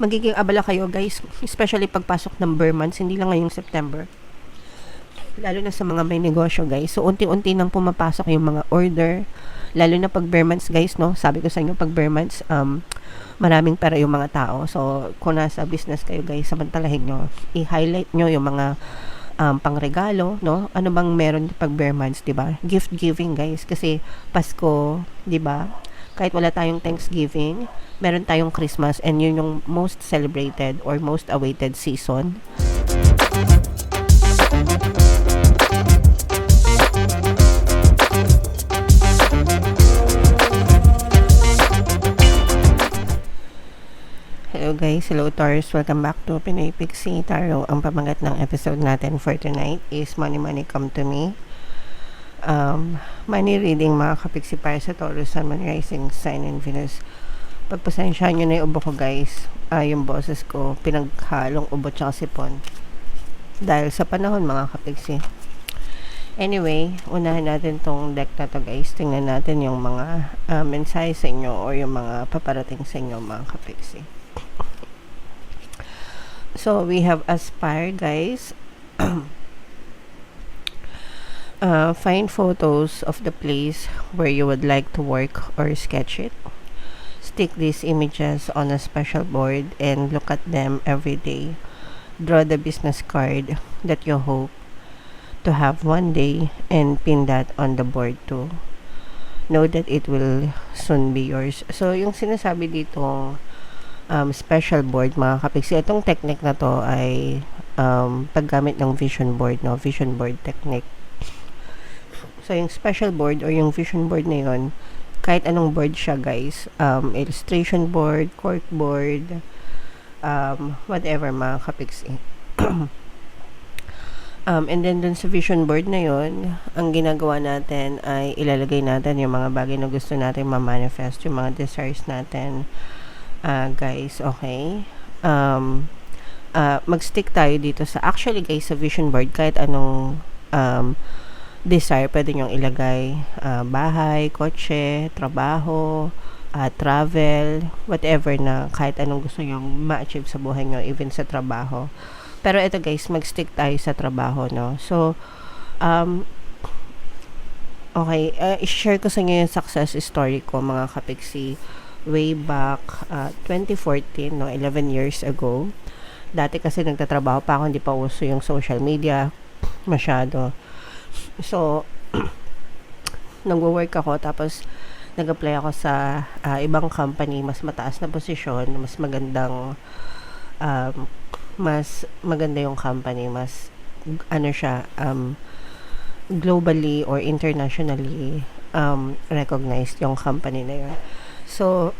magiging abala kayo guys, especially pagpasok ng bare months, hindi lang ngayong September. Lalo na sa mga may negosyo guys. So, unti-unti nang pumapasok yung mga order. Lalo na pag bare months guys, no? Sabi ko sa inyo, pag bare months, maraming pera yung mga tao. So, kung nasa business kayo guys, samantalahin nyo. I-highlight nyo yung mga pangregalo, no? Ano bang meron pag bare months, diba? Gift giving guys. Kasi Pasko, diba? Kahit wala tayong Thanksgiving, meron tayong Christmas, and yun yung most celebrated or most awaited season. Hello guys, hello Taurus, welcome back to Pinoy Pixie Tarot. Ang pamagat ng episode natin for tonight is Money Money Come to Me. Money reading mga kapiksi para sa Taurus, Sun, Moon, Rising, Sign, and Venus. Pagpasensyahan nyo na yung ubo ko guys. Yung boses ko, pinaghalong ubo tsaka sipon. Dahil sa panahon mga kapiksi. Anyway, unahin natin tong deck na to guys. Tingnan natin yung mga mensahe sa inyo or yung mga paparating sa inyo mga kapiksi. So, we have Aspire, guys. Find photos of the place where you would like to work or sketch it. Stick these images on a special board and look at them every day. Draw the business card that you hope to have one day and pin that on the board too. Know that it will soon be yours. So, yung sinasabi dito, special board mga kapiksi. Itong technique na to ay paggamit ng vision board, no? Vision board technique. So, yung special board or yung vision board na yun, kahit anong board siya guys, illustration board, cork board, whatever mga kapiksi. And then dun sa vision board na yun, ang ginagawa natin ay ilalagay natin yung mga bagay na gusto natin ma-manifest, yung mga desires natin. Guys, okay. Mag-stick tayo dito sa, actually guys, sa vision board, kahit anong desire, pwede nyong ilagay, bahay, kotse, trabaho, travel, whatever na, kahit anong gusto nyong ma-achieve sa buhay nyo, even sa trabaho. Pero ito guys, mag-stick tayo sa trabaho, no? So, okay, i-share ko sa inyo yung success story ko, mga kapiksi. Way back 2014, no, 11 years ago. Dati kasi nagtatrabaho pa ako, hindi pa uso yung social media masyado. So, nagwo-work ako, tapos nag-apply ako sa ibang company, mas mataas na posisyon, mas magandang mas maganda yung company, mas ano siya, globally or internationally recognized yung company na yun. So,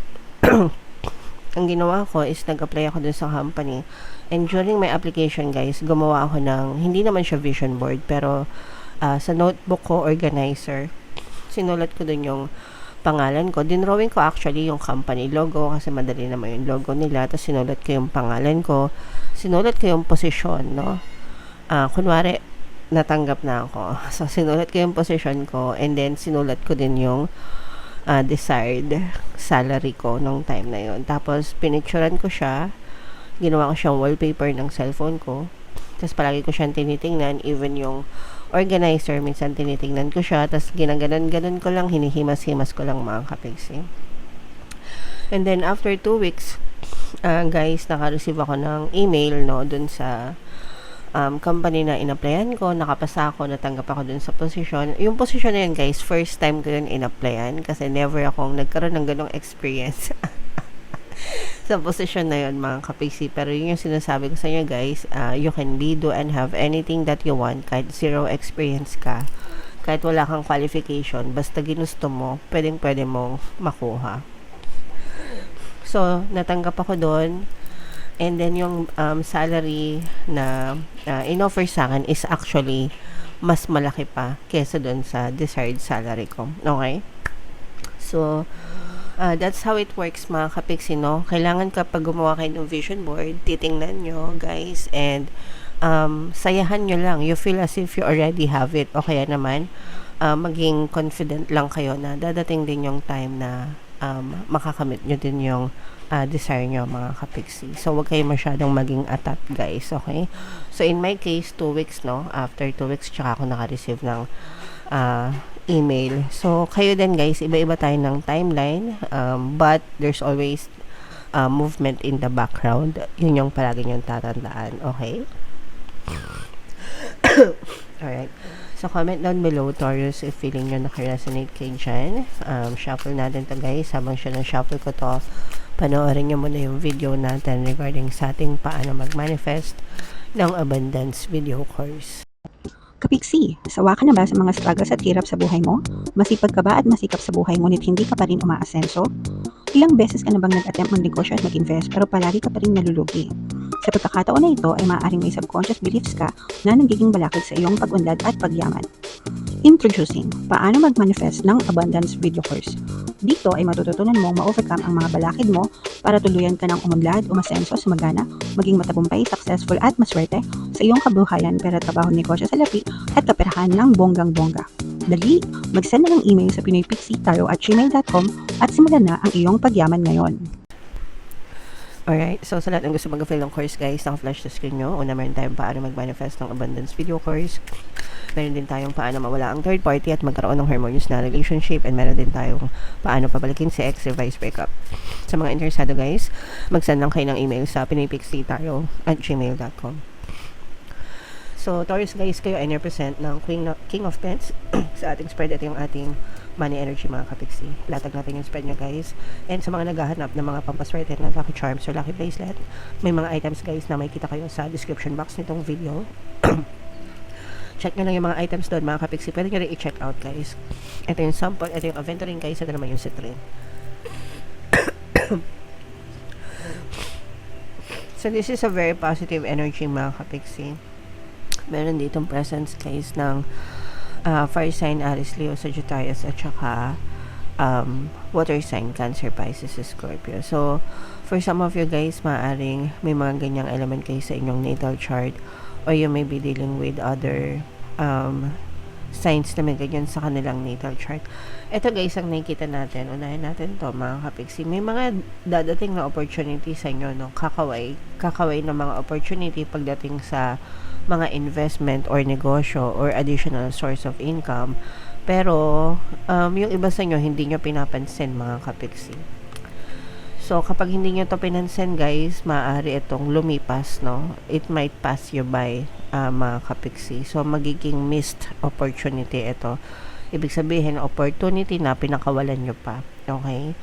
ang ginawa ko is nag-apply ako dun sa company, and during my application guys, gumawa ako ng, hindi naman siya vision board, pero sa notebook ko, organizer, sinulat ko dun yung pangalan ko. Dinrawing ko actually yung company logo, kasi madali naman yung logo nila. Tapos sinulat ko yung pangalan ko, sinulat ko yung posisyon, no? Kunwari, natanggap na ako. So, sinulat ko yung posisyon ko, and then sinulat ko din yung desired salary ko nung time na yon. Tapos pinicturean ko siya, ginawa ko siyang wallpaper ng cellphone ko, tapos palagi ko siyang tinitingnan, even yung organizer minsan tinitingnan ko siya, tapos ginaganon-ganon ko lang, hinihimas-himas ko lang mga kapiksi. And then after 2 weeks guys, naka-receive ako ng email, no, dun sa company na in-applyan ko, nakapasa ako, natanggap ako dun sa posisyon. Yung posisyon na yun guys, first time ko yun in-applyan, kasi never akong nagkaroon ng ganong experience sa posisyon na yun mga kapiksi. Pero yun yung sinasabi ko sa inyo guys, you can be, do, and have anything that you want, kahit zero experience ka, kahit wala kang qualification, basta ginusto mo, pwede mong makuha. So, natanggap ako doon. And then yung salary na in-offer sa akin is actually mas malaki pa kesa doon sa desired salary ko. Okay? So, that's how it works mga kapiksi, no? Kailangan kapag gumawa kayo ng vision board, titingnan nyo guys, and sayahan nyo lang. You feel as if you already have it. O kaya naman, maging confident lang kayo na dadating din yung time na makakamit nyo din yung desire nyo, mga kapiksi. So, huwag kayo masyadong maging atat, guys, okay? So, in my case, 2 weeks, no? After 2 weeks, tsaka ako naka-receive ng email. So, kayo din, guys, iba-iba tayo ng timeline, but there's always movement in the background. Yun yung palagi nyong tatandaan, okay? Alright. So, comment down below, Taurus, if feeling nyo nakaresonate kayo dyan. Shuffle natin to, guys. Habang siya shuffle ko to, panoorin nyo muna yung video natin regarding sa ating paano mag-manifest ng abundance video course. Kapiksi, sawa ka na ba sa mga struggles at hirap sa buhay mo? Masipag ka ba at masikap sa buhay ngunit hindi ka pa rin umaasenso? Ilang beses ka na bang nag-attempt mag-negosyo at mag-invest pero palagi ka pa rin nalulugi? Sa pagkakataon na ito ay maaaring may subconscious beliefs ka na nagiging balakid sa iyong pag-unlad at pagyaman. Introducing, paano mag-manifest ng abundance video course. Dito ay matututunan mong ma-overcome ang mga balakid mo para tuluyan ka ng umunlad, umasenso, sumagana, maging matagumpay, successful at maswerte sa iyong kabuhayan, pera, trabaho, negosyo sa lapi at kaperahan ng bonggang-bongga. Dali, mag-send na ng email sa pinoypixitaro@gmail.com at simulan na ang iyong pagyaman ngayon. Alright, so sa lahat ng gusto mag-fill ng course, guys, naka-flash sa screen nyo. Una, meron tayong paano mag-manifest ng abundance video course. Meron din tayong paano mawala ang third party at magkaroon ng harmonious na relationship. And meron din tayong paano pabalikin si ex, revise, breakup. Sa mga interesado, guys, mag-send lang kayo ng email sa pinoypixitaro@gmail.com. So, Taurus, guys, kayo ay represent ng King of Pence sa ating spread. Ito yung ating money energy, mga kapiksi. Latag natin yung spread nyo, guys. And sa mga naghahanap ng mga pampaswerte na lucky charms or lucky bracelet, may mga items, guys, na may kita kayo sa description box nitong video. Check nyo lang yung mga items doon, mga kapiksi. Pwede nyo rin i-check out, guys. Ito yung sample, ito yung aventurine, guys. Ito naman yung citrine. So, this is a very positive energy, mga kapiksi. Meron ditong presence, guys, ng fire sign, Aries, Leo, Sagittarius, at saka water sign, Cancer, Pisces, Scorpio. So, for some of you, guys, maaaring may mga ganyang element kayo sa inyong natal chart, or you may be dealing with other signs na may ganyan sa kanilang natal chart. Ito, guys, ang nakikita natin. Unahin natin to, mga kapiksi. May mga dadating na opportunity sa inyo, no? Kakaway na mga opportunity pagdating sa mga investment or negosyo or additional source of income. Pero, yung iba sa inyo, hindi nyo pinapansin, mga kapiksi. So, kapag hindi nyo to pinansin, guys, maaari itong lumipas, no? It might pass you by, mga kapiksi. So, magiging missed opportunity ito. Ibig sabihin, opportunity na pinakawalan nyo pa. Okay?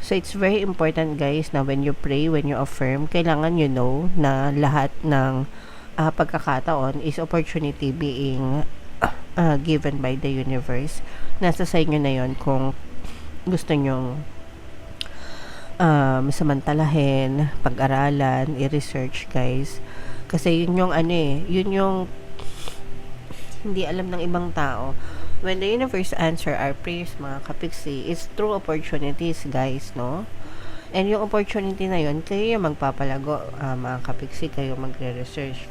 So, it's very important, guys, na when you pray, when you affirm, kailangan you know na lahat ng pagkakataon is opportunity being given by the universe. Nasa sa inyo na yon kung gusto nyong samantalahin, pag-aralan, i-research, guys. Kasi yun yung yun yung hindi alam ng ibang tao. When the universe answer our prayers, mga kapiksi, it's through opportunities, guys, no? And yung opportunity na yun, kayo yung magpapalago, mga kapiksi, kayo magre-research,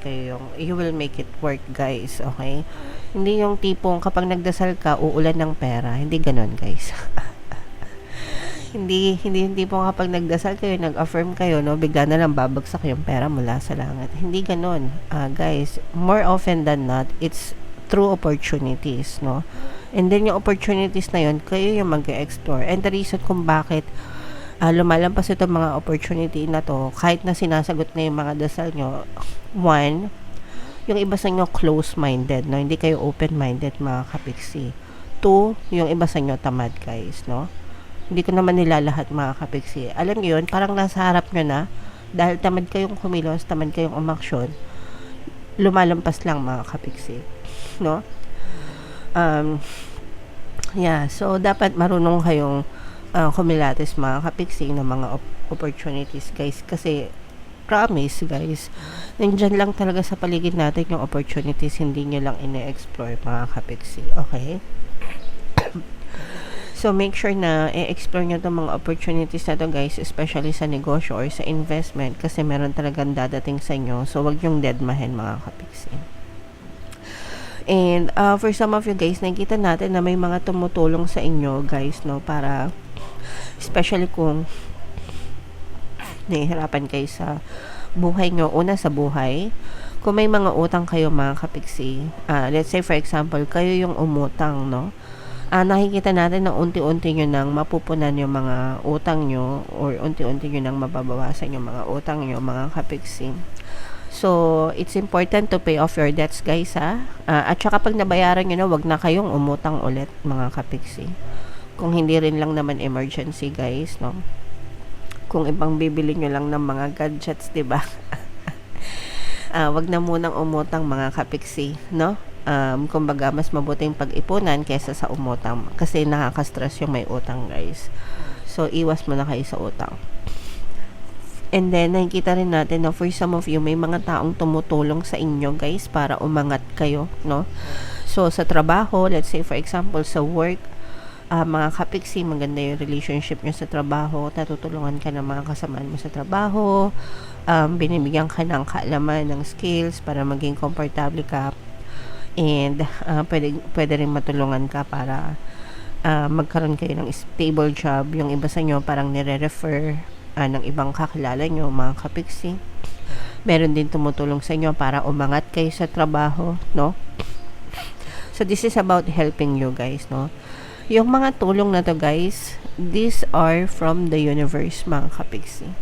you will make it work, guys, okay? Hindi yung tipong kapag nagdasal ka, uulan ng pera. Hindi ganon, guys. hindi yung tipong kapag nagdasal kayo, nag-affirm kayo, no, bigla na lang babagsak yung pera mula sa langit. Hindi ganon, guys. More often than not, it's through opportunities, no? And then yung opportunities na yun, kayo yung mag-explore. And the reason kung bakit lumalampas itong mga opportunity na to, kahit na sinasagot na yung mga dasal nyo, one, yung iba sa inyo close-minded, no? Hindi kayo open-minded, mga kapiksi. Two, yung iba sa inyo tamad, guys, no? Hindi ko naman nilalahat, mga kapiksi. Alam nyo yun, parang nasa harap nyo na, dahil tamad kayong kumilos, tamad kayong umaksyon, lumalampas lang, mga kapiksi, no? Yeah, so dapat marunong kayong kumilates, mga kapiksi, ng mga opportunities, guys, kasi promise, guys, nandyan lang talaga sa paligid natin yung opportunities, hindi nyo lang ine-explore, mga kapiksi, okay? So, make sure na i-explore nyo itong mga opportunities na to, guys, especially sa negosyo or sa investment, kasi meron talagang dadating sa inyo, so wag yung deadmahin, mga kapiksi. And for some of you, guys, nakikita natin na may mga tumutulong sa inyo, guys, no, para Especially kung nahihirapan kayo sa buhay nyo, una sa buhay, kung may mga utang kayo mga kapiksi, let's say for example, kayo yung umutang, no? Nakikita natin na unti-unti nyo nang mapupunan yung mga utang nyo or unti-unti nyo nang mababawasan yung mga utang nyo mga kapiksi. So, it's important to pay off your debts guys at saka pag nabayaran nyo na, wag na kayong umutang ulit mga kapiksi. Kung hindi rin lang naman emergency guys, no? Kung ibang bibili nyo lang ng mga gadgets, diba? Wag na munang umutang mga kapiksi, no? Kumbaga, mas mabuting pag-ipunan kesa sa umutang. Kasi nakaka-stress yung may utang, guys. So, iwas mo na kayo sa utang. And then, nakikita rin natin na for some of you, may mga taong tumutulong sa inyo, guys, para umangat kayo, no? So, sa trabaho, let's say, for example, sa work, mga kapiksi, maganda yung relationship nyo sa trabaho, natutulungan ka ng mga kasamaan mo sa trabaho, binibigyan ka ng kaalaman, ng skills para maging komportable ka, and pwede rin matulungan ka para magkaroon kayo ng stable job. Yung iba sa inyo parang nire-refer ng ibang kakilala nyo, mga kapiksi. Meron din tumutulong sa inyo para umangat kayo sa trabaho, no? So this is about helping you guys, no? Yung mga tulong na to guys, these are from the universe mga kapiksi.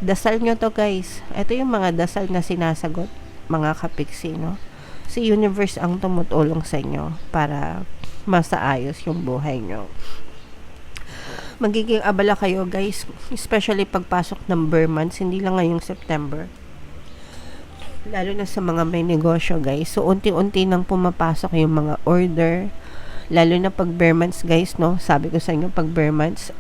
Dasal nyo to guys. Ito yung mga dasal na sinasagot mga kapiksi, no? Si universe ang tumutulong sa inyo para masaayos yung buhay nyo. Magiging abala kayo guys, especially pagpasok ng Burr months, hindi lang ngayong September. Lalo na sa mga may negosyo guys. So unti-unti nang pumapasok yung mga order. Lalo na pag Burr months guys, no? Sabi ko sa inyo, pag Burr months,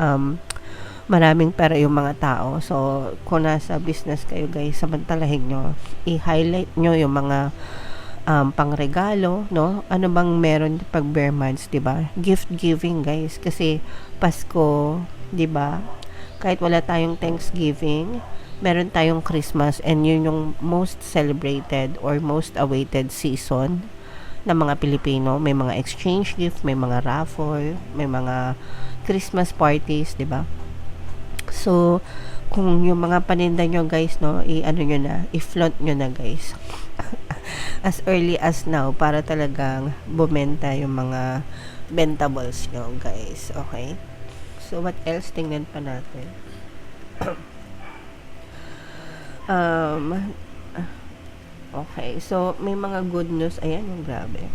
maraming pera yung mga tao. So, kung nasa business kayo guys, samantalahin nyo. I-highlight nyo yung mga pangregalo, no? Ano bang meron pag Burr months, diba? Gift giving guys. Kasi Pasko, diba? Kahit wala tayong Thanksgiving, meron tayong Christmas, and yun yung most celebrated or most awaited season ng mga Pilipino. May mga exchange gift, may mga raffle, may mga Christmas parties, 'di ba? So, kung yung mga paninda nyo guys, no, i-ano nyo na, i-flaunt nyo na guys. As early as now, para talagang bumenta yung mga bentables nyo guys, okay? So, what else? Tingnan pa natin. Okay, so may mga good news. Ayan, yung grabe.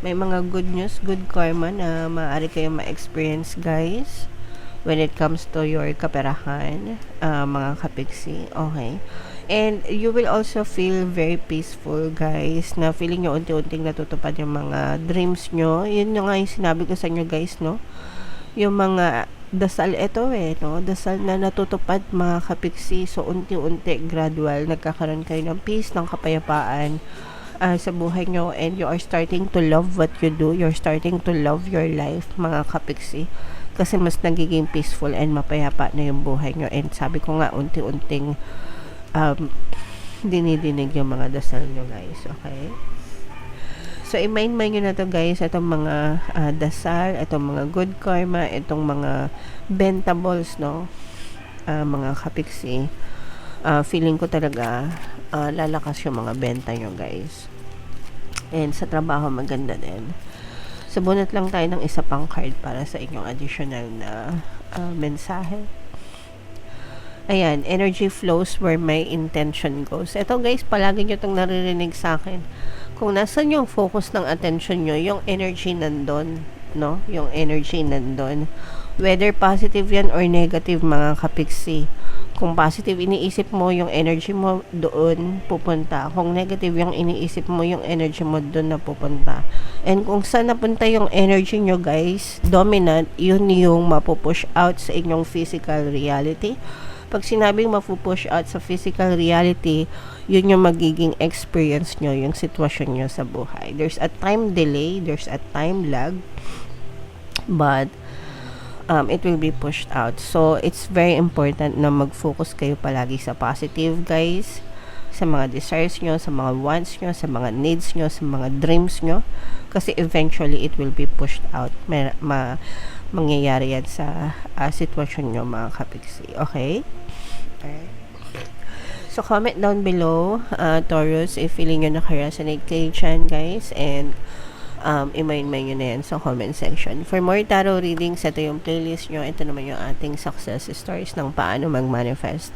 May mga good news, good karma na maaari kayong ma-experience guys when it comes to your kaperahan, mga kapiksi. Okay. And you will also feel very peaceful guys, na feeling nyo unti-unting natutupad yung mga dreams nyo. Yun yung nga yung sinabi ko sa inyo guys, no? Yung mga dasal ito no? Dasal na natutupad mga kapiksi. So, unti-unti, gradual, nagkakaroon kayo ng peace, ng kapayapaan sa buhay nyo, and you are starting to love what you do. You're starting to love your life, mga kapiksi. Kasi mas nagiging peaceful and mapayapa na yung buhay nyo. And sabi ko nga, unti-unting dinidinig yung mga dasal nyo guys, okay? So, i-mind nyo na to guys, itong mga dasal, itong mga good karma, itong mga bentables, no? Mga kapiksi. Feeling ko talaga lalakas yung mga benta nyo guys. And sa trabaho, maganda din. So, bunot lang tayo ng isa pang card para sa inyong additional na mensahe. Ayan, energy flows where my intention goes. Ito guys, palagi nyo itong naririnig sa akin. Kung nasan yung focus ng attention nyo, yung energy nandun, no? Yung energy nandun. Whether positive yan or negative, mga kapiksi. Kung positive iniisip mo, yung energy mo doon pupunta. Kung negative yung iniisip mo, yung energy mo doon na pupunta. And kung saan napunta yung energy nyo guys, dominant, yun yung mapupush out sa inyong physical reality. Pag sinabing mapupush out sa physical reality, yun yung magiging experience nyo, yung sitwasyon nyo sa buhay. There's a time delay, there's a time lag, but it will be pushed out. So, it's very important na mag-focus kayo palagi sa positive, guys. Sa mga desires nyo, sa mga wants nyo, sa mga needs nyo, sa mga dreams nyo. Kasi eventually, it will be pushed out. mangyayari yan sa sitwasyon nyo, mga kapiksi. Okay? Alright. So, comment down below, Taurus, if feeling nyo naka-resonate kayo dyan, guys. And, i-mind nyo na yan sa comment section. For more tarot readings, ito yung playlist nyo. Ito naman yung ating success stories ng paano mag-manifest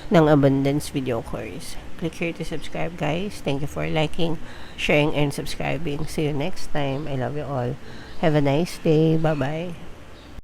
ng abundance video course. Click here to subscribe, guys. Thank you for liking, sharing, and subscribing. See you next time. I love you all. Have a nice day. Bye-bye.